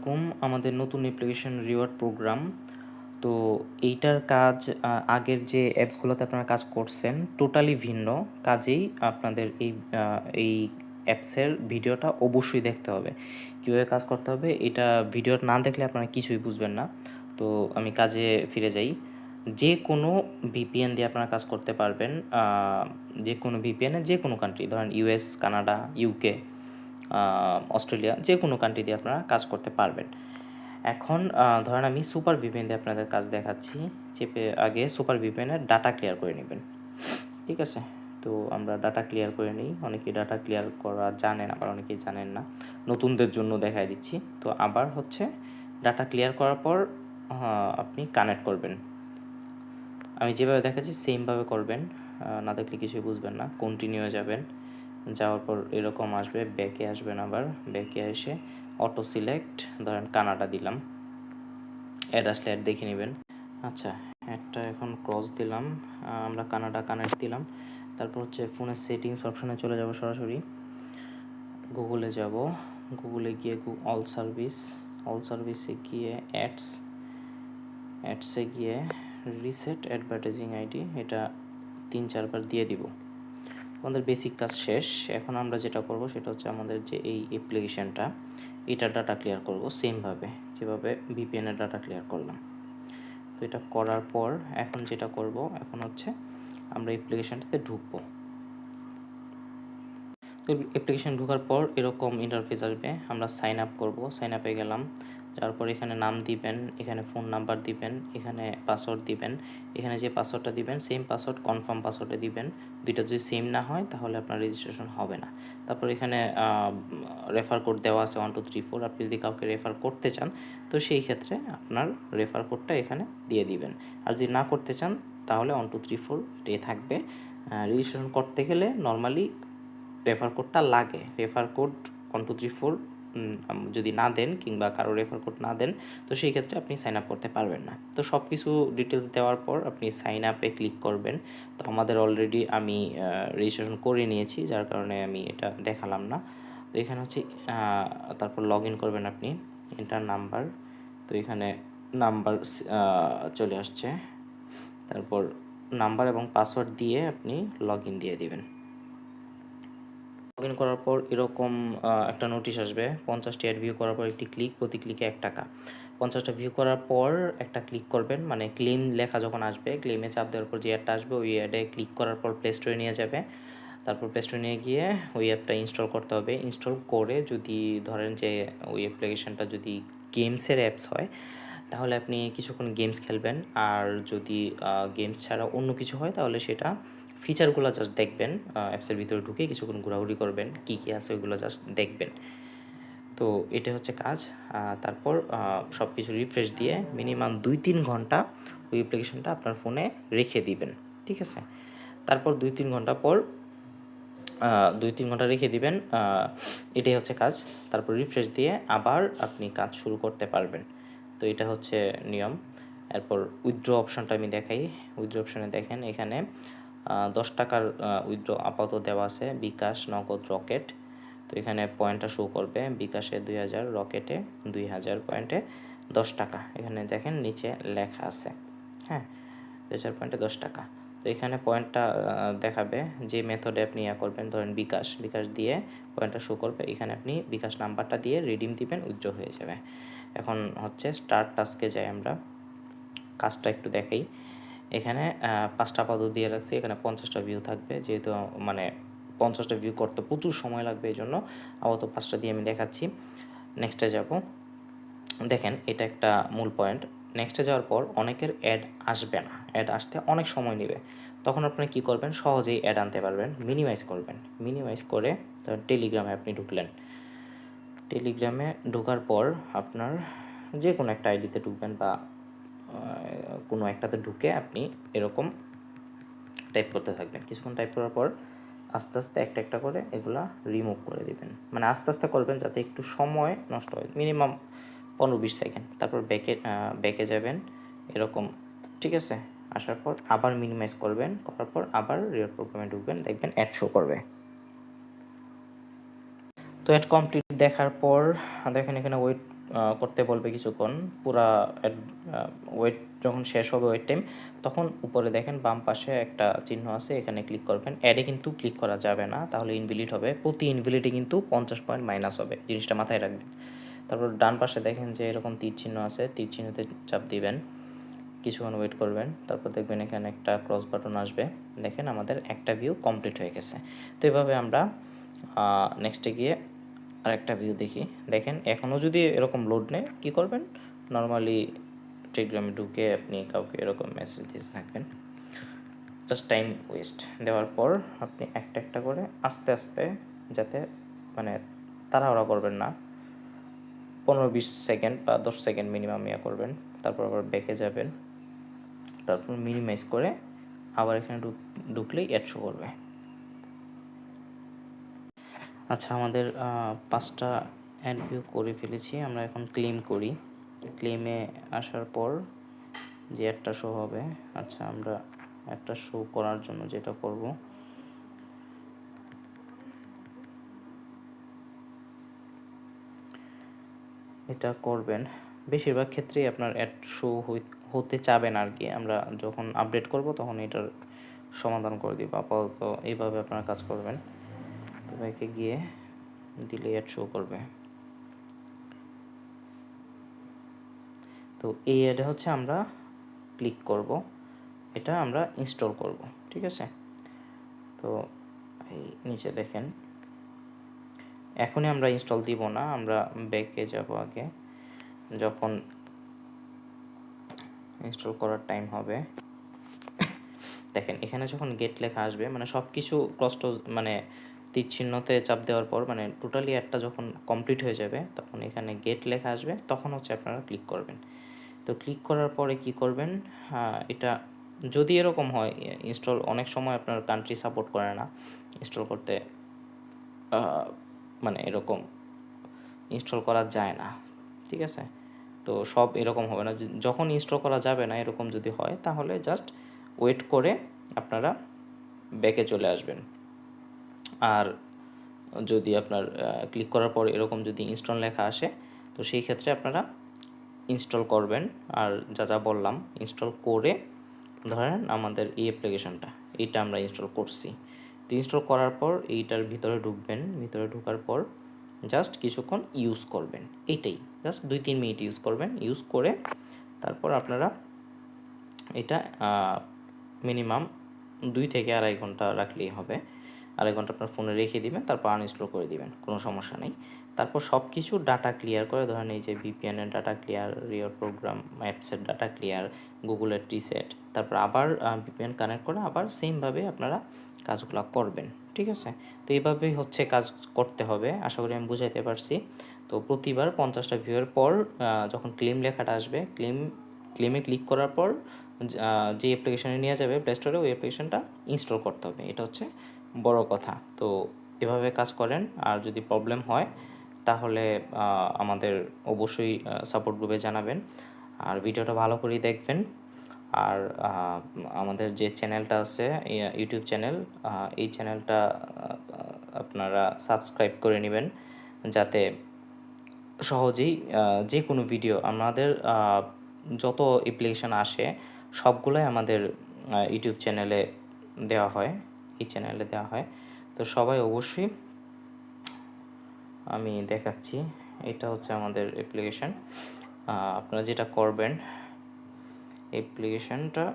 আলাইকুম। আমাদের নতুন অ্যাপ্লিকেশন রিওয়ার্ড প্রোগ্রাম। তো এইটার কাজ আগের যে অ্যাপসগুলোতে আপনারা কাজ করছেন টোটালি ভিন্ন কাজেই আপনাদের এই অ্যাপসের ভিডিওটা অবশ্যই দেখতে হবে। কীভাবে কাজ করতে হবে এটা ভিডিও না দেখলে আপনারা কিছুই বুঝবেন না। তো আমি কাজে ফিরে যাই। যে কোনো ভিপিএন দিয়ে আপনারা কাজ করতে পারবেন। যে কোনো ভিপিএনে যে কোনো কান্ট্রি, ধরেন ইউএস, কানাডা, ইউকে, অস্ট্রেলিয়া, যে কোনো কান্ট্রি দিয়ে আপনারা কাজ করতে পারবেন। এখন ধরেন আমি সুপার ভিপিএন দিয়ে আপনাদের কাজ দেখাচ্ছি। আগে সুপার ভিপিএনের ডাটা ক্লিয়ার করে নেবেন, ঠিক আছে? তো আমরা ডাটা ক্লিয়ার করে নিই। অনেকেই ডাটা ক্লিয়ার করা জানেন, আবার অনেকেই জানেন না। নতুনদের জন্য দেখাই দিচ্ছি। তো আবার হচ্ছে ডাটা ক্লিয়ার করার পর আপনি কানেক্ট করবেন। আমি যেভাবে দেখাচ্ছি সেমভাবে করবেন, না দেখলে কিছুই বুঝবেন না। কন্টিনিউ যাবেন, যাওয়ার পর এরকম আসবে, ব্যাকে আসবেন। আবার ব্যাকে এসে অটো সিলেক্ট, ধরেন কানাডা দিলাম। অ্যাড আসলে অ্যাড দেখে নেবেন। আচ্ছা, অ্যাডটা এখন ক্রস দিলাম, আমরা কানাডা কানেক্ট দিলাম। তারপর হচ্ছে ফোনের সেটিংস অপশানে চলে যাব, সরাসরি গুগলে যাব। গুগলে গিয়ে অল সার্ভিসে গিয়ে অ্যাডসে গিয়ে রিসেট অ্যাডভার্টাইজিং আইডি, এটা 3-4 বার দিয়ে দিব। আমাদের বেসিক কাজ শেষ। এখন আমরা যেটা করব সেটা হচ্ছে আমাদের যে এই অ্যাপ্লিকেশানটা, এটা ডাটা ক্লিয়ার করব সেমভাবে যেভাবে ভিপিএনের ডাটা ক্লিয়ার করলাম। তো এটা করার পর এখন যেটা করব এখন হচ্ছে আমরা অ্যাপ্লিকেশানটাতে ঢুকবো। তো অ্যাপ্লিকেশান ঢোকার পর এরকম ইন্টারফেস আসবে। আমরা সাইন আপ করবো, সাইন আপে গেলাম। তারপর এখানে নাম দিবেন, এখানে ফোন নাম্বার দিবেন, এখানে পাসওয়ার্ড দিবেন। এখানে যে পাসওয়ার্ডটা দিবেন সেম পাসওয়ার্ড কনফার্ম পাসওয়ার্ডে দিবেন। দুইটা যদি সেম না হয় তাহলে আপনার রেজিস্ট্রেশন হবে না। তারপর এখানে রেফার কোড দেওয়া আছে 1 2 3 4। আপনি যদি কাউকে রেফার করতে চান তো সেই ক্ষেত্রে আপনার রেফার কোডটা এখানে দিয়ে দিবেন। আর যদি না করতে চান তাহলে 1 2 3 4 এটাই থাকবে। রেজিস্ট্রেশন করতে গেলে নর্মালি রেফার কোডটা লাগে। রেফার কোড 1 2 3 4 যদি না দেন কিংবা কারো রেফার কোড না দেন তো সেই ক্ষেত্রে আপনি সাইন আপ করতে পারবেন না। তো সব কিছু ডিটেলস দেওয়ার পর আপনি সাইন আপে ক্লিক করবেন। তো আমাদের অলরেডি আমি রেজিস্ট্রেশন করে নিয়েছি, যার কারণে আমি এটা দেখালাম না। তো এখানে হচ্ছে তারপর লগ ইন করবেন আপনি, এন্টার নাম্বার। তো এখানে নাম্বার চলে আসছে। তারপর নাম্বার এবং পাসওয়ার্ড দিয়ে আপনি লগ ইন দিয়ে দিবেন। লগ ইন করার পর এরকম একটা নোটিশ আসবে। 50টি অ্যাড ভিউ করার পর একটি ক্লিক, প্রতি ক্লিকে 1 টাকা। 50টা ভিউ করার পর একটা ক্লিক করবেন, মানে ক্লেম লেখা যখন আসবে, ক্লেমে চাপ দেওয়ার পর যে অ্যাডটা আসবে ওই অ্যাডে ক্লিক করার পর প্লে স্টোরে নিয়ে যাবে। তারপর প্লে স্টোরে নিয়ে গিয়ে ওই অ্যাপটা ইনস্টল করতে হবে। ইনস্টল করে যদি ধরেন যে ওই অ্যাপ্লিকেশানটা যদি গেমসের অ্যাপস হয় তাহলে আপনি কিছুক্ষণ গেমস খেলবেন। আর যদি গেমস ছাড়া অন্য কিছু হয় তাহলে সেটা ফিচারগুলো জাস্ট দেখবেন। অ্যাপসের ভিতরে ঢুকে কিছুক্ষণ ঘোরাঘুরি করবেন, কী কী আছে ওইগুলো জাস্ট দেখবেন। তো এটা হচ্ছে কাজ। তারপর সব কিছু রিফ্রেশ দিয়ে মিনিমাম 2-3 ঘন্টা ওই অ্যাপ্লিকেশানটা আপনার ফোনে রেখে দিবেন, ঠিক আছে? তারপর 2-3 ঘন্টা পর 2-3 ঘন্টা রেখে দিবেন। এটাই হচ্ছে কাজ। তারপর রিফ্রেশ দিয়ে আবার আপনি কাজ শুরু করতে পারবেন। তো এটা হচ্ছে নিয়ম। এরপর উইথড্র অপশানটা আমি দেখাই। উইথড্র অপশানে দেখেন এখানে 10 টাকার উইথড্র আপাতত দেওয়া আছে, বিকাশ, নগদ, রকেট। তো এখানে পয়েন্টটা শো করবে, বিকাশে 2000, রকেটে 2000 পয়েন্টে 10 টাকা। এখানে দেখেন নিচে লেখা আছে, হ্যাঁ, 2000 পয়েন্টে 10 টাকা। তো এখানে পয়েন্টটা দেখাবে যে মেথডে আপনি করবেন, ধরেন বিকাশ দিয়ে পয়েন্টটা শো করবে। এখানে আপনি বিকাশ নাম্বারটা দিয়ে রিডিম দিবেন, উইথড্র হয়ে যাবে। এখন হচ্ছে স্টার্ট টাস্কে যাই আমরা, কাজটা একটু দেখাই। এখানে 5টা পদ দিয়ে রাখছি, এখানে 50টা ভিউ থাকবে। যেহেতু মানে 50টা ভিউ করতে প্রচুর সময় লাগবে, এই জন্য আপাতত 5টা দিয়ে আমি দেখাচ্ছি। নেক্সটে যাব। দেখেন এটা একটা মূল পয়েন্ট। নেক্সটে যাওয়ার পর অনেকের অ্যাড আসবে না, অ্যাড আসতে অনেক সময় নেবে। তখন আপনি কী করবেন, সহজেই অ্যাড আনতে পারবেন। মিনিমাইজ করবেন, মিনিমাইজ করে ধরেন টেলিগ্রামে আপনি ঢুকলেন। টেলিগ্রামে ঢোকার পর আপনার যে কোনো একটা আইডিতে ঢুকবেন বা কোনো একটাতে ঢুকে আপনি এরকম টাইপ করতে থাকবেন। কিছুক্ষণ টাইপ করার পর আস্তে আস্তে একটা একটা করে এগুলা রিমুভ করে দিবেন। মানে আস্তে আস্তে করবেন যাতে একটু সময় নষ্ট হয়, মিনিমাম 15-20 সেকেন্ড। তারপর ব্যাকে যাবেন এরকম, ঠিক আছে? আসার পর আবার মিনিমাইজ করবেন, করার পর আবার রিওয়ার্ড প্রোগ্রামে ঢুকবেন, দেখবেন অ্যাড শো করবে। তো অ্যাড কমপ্লিট দেখার পর দেখেন এখানে ওয়েট করতে বলবে কিছুক্ষণ, পুরা ওয়েট যখন শেষ হবে ওয়েট টাইম, তখন উপরে দেখেন বাম পাশে একটা চিহ্ন আছে, এখানে ক্লিক করবেন। অ্যাডে কিন্তু ক্লিক করা যাবে না, তাহলে ইনভ্যালিড হবে। প্রতি ইনভ্যালিডে কিন্তু 50 পয়েন্ট মাইনাস হবে, জিনিসটা মাথায় রাখবেন। তারপর ডান পাশে দেখেন যে এরকম তীর চিহ্ন আছে, তীর চিহ্নতে চাপ দিবেন, কিছুক্ষণ ওয়েট করবেন। তারপর দেখবেন এখানে একটা ক্রস বাটন আসবে, দেখেন আমাদের একটা ভিউ কমপ্লিট হয়ে গেছে। তো এভাবে আমরা নেক্সটে গিয়ে আরেকটা ভিউ দেখি। দেখেন এখনও যদি এরকম লোড নেয়, কী করবেন, নর্মালি টেলিগ্রামে ঢুকে আপনি কাউকে এরকম মেসেজ দিতে থাকবেন, জাস্ট টাইম ওয়েস্ট দেওয়ার পর আপনি একটা একটা করে আস্তে আস্তে, যাতে মানে তাড়াহুড়া করবেন না, 15-20 সেকেন্ড বা 10 সেকেন্ড মিনিমাম ইয়া করবেন। তারপর আবার ব্যাকে যাবেন, তারপর মিনিমাইজ করে আবার এখানে ঢুকলেই অ্যাড শো করবে। আচ্ছা, আমাদের 5টা অ্যাড ভিউ করে ফেলেছি, আমরা এখন ক্লেম করি। ক্লেমে আসার পর যে একটা শো হবে, আচ্ছা আমরা একটা শো করার জন্য যেটা করব, এটা করবেন, বেশিরভাগ ক্ষেত্রেই আপনার অ্যাড শো হতে চাবেন আর কি। আমরা যখন আপডেট করব তখন এটার সমাধান করে দিব। আপাতত এইভাবে আপনারা কাজ করবেন। ব্যাকে গিয়ে দিলে অ্যাড শো করবে। তো এই অ্যাডে হচ্ছে আমরা ক্লিক করব, এটা আমরা ইনস্টল করব, ঠিক আছে। তো এই নিচে দেখেন, এখনই আমরা ইনস্টল দিব না, আমরা ব্যাকে যাব আগে, যখন ইনস্টল করার টাইম হবে। দেখেন এখানে যখন গেট লেখা আসবে, মানে সব কিছু মানে তীর চিহ্নতে চাপ দেওয়ার পর, মানে টোটালি একটা যখন কমপ্লিট হয়ে যাবে, তখন এখানে গেট লেখা আসবে, তখন হচ্ছে আপনারা ক্লিক করবেন। তো ক্লিক করার পরে কি করবেন, এটা যদি এরকম হয়, ইনস্টল অনেক সময় আপনার কান্ট্রি সাপোর্ট করে না ইনস্টল করতে, মানে এরকম ইনস্টল করা যায় না, ঠিক আছে। তো সব এরকম হবে না, যখন ইনস্টল করা যাবে না এরকম যদি হয়, তাহলে জাস্ট ওয়েট করে আপনারা ব্যাকে চলে আসবেন। আর যদি আপনার ক্লিক করার পর এরকম যদি ইনস্টল লেখা আসে, তো সেই ক্ষেত্রে আপনারা ইনস্টল করবেন। আর যা যা বললাম ইনস্টল করে, ধরেন আমাদের এই অ্যাপ্লিকেশনটা, এইটা আমরা ইনস্টল করছি, তো ইনস্টল করার পর এইটার ভিতরে ঢুকবেন, ভিতরে ঢোকার পর জাস্ট কিছুক্ষণ ইউজ করবেন, এইটাই জাস্ট 2-3 মিনিট ইউজ করবেন। ইউজ করে তারপর আপনারা এটা মিনিমাম 2 থেকে 2.5 ঘন্টা রাখলেই হবে। 2.5 ঘন্টা আপনার ফোনে রেখে দিবেন, তারপর আনইনস্টল করে দিবেন, কোনো সমস্যা নেই। তারপর সব কিছু ডাটা ক্লিয়ার করে, ধরেন এই যে ভিপিএনের ডাটা ক্লিয়ার, রিওর প্রোগ্রাম অ্যাপসের ডাটা ক্লিয়ার, গুগলের রিসেট, তারপর আবার ভিপিএন কানেক্ট করে আবার সেমভাবে আপনারা কাজগুলো করবেন, ঠিক আছে। তো এইভাবেই হচ্ছে কাজ করতে হবে, আশা করি আমি বুঝাইতে পারছি। তো প্রতিবার 50টা ভিউয়ের পর যখন ক্লেম লেখাটা আসবে, ক্লেমে ক্লিক করার পর যে অ্যাপ্লিকেশনে নিয়ে যাবে প্লে স্টোরে, ওই অ্যাপ্লিকেশনটা ইনস্টল করতে হবে, এটা হচ্ছে বড় কথা। তো এভাবে কাজ করেন, আর যদি প্রবলেম হয় তাহলে আমাদের অবশ্যই সাপোর্ট গ্রুপে জানাবেন, আর ভিডিওটা ভালো করেই দেখবেন। আর আমাদের যে চ্যানেলটা আছে, ইউটিউব চ্যানেল, এই চ্যানেলটা আপনারা সাবস্ক্রাইব করে নেবেন, যাতে সহজেই যে কোনো ভিডিও আমাদের যত অ্যাপ্লিকেশান আসে সবগুলোই আমাদের ইউটিউব চ্যানেলে দেওয়া হয়, এই চ্যানেলে দেওয়া হয়। তো সবাই অবশ্যই, আমি দেখাচ্ছি, এটা হচ্ছে আমাদের অ্যাপ্লিকেশান। আপনারা যেটা করবেন, অ্যাপ্লিকেশানটা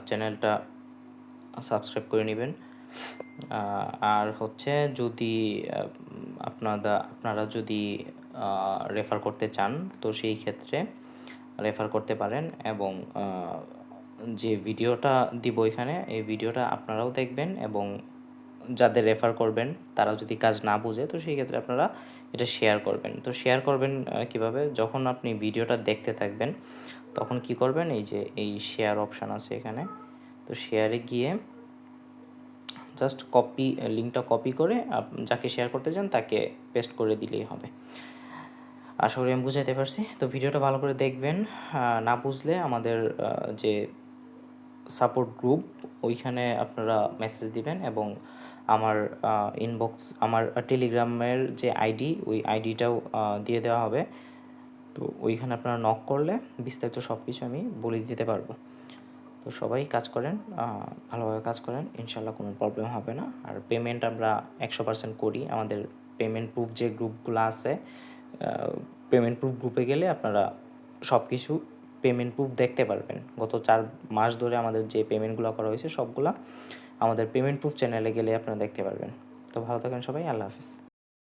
চ্যানেলটা সাবস্ক্রাইব করে নেবেন। আর হচ্ছে যদি আপনারা যদি রেফার করতে চান, তো সেই ক্ষেত্রে রেফার করতে পারেন, এবং যে ভিডিওটা দিব এখানে, এই ভিডিওটা আপনারাও দেখবেন, এবং যাদের রেফার করবেন তারা যদি কাজ না বুঝে, তো সেই ক্ষেত্রে আপনারা এটা শেয়ার করবেন। তো শেয়ার করবেন কিভাবে, যখন আপনি ভিডিওটা দেখতে থাকবেন তখন কি করবেন, এই যে এই শেয়ার অপশান আছে এখানে, তো শেয়ারে গিয়ে জাস্ট লিঙ্কটা কপি করে যাকে শেয়ার করতে চান তাকে পেস্ট করে দিলেই হবে। আশা করি আমি বুঝাইতে পারছি। তো ভিডিওটা ভালো করে দেখবেন, না বুঝলে আমাদের যে সাপোর্ট গ্রুপ, ওইখানে আপনারা মেসেজ দিবেন, এবং আমার ইনবক্স, আমার টেলিগ্রামের যে আইডি, ওই আইডিটাও দিয়ে দেওয়া হবে। তো ওইখানে আপনারা নক করলে বিস্তারিত সব কিছু আমি বলে দিতে পারবো। তো সবাই কাজ করেন, ভালোভাবে কাজ করেন, ইনশাল্লাহ কোনো প্রবলেম হবে না। আর পেমেন্ট আমরা 100% করি। আমাদের পেমেন্ট প্রুফ যে গ্রুপগুলো আছে, পেমেন্ট প্রুফ গ্রুপে গেলে আপনারা সব কিছু পেমেন্ট প্রুফ দেখতে পারবেন। গত 4 মাস ধরে আমাদের যে পেমেন্টগুলো করা হয়েছে সবগুলা আমাদের পেমেন্ট প্রুফ চ্যানেলে গেলে আপনারা দেখতে পারবেন। তো ভালো থাকেন সবাই, আল্লাহ হাফিজ।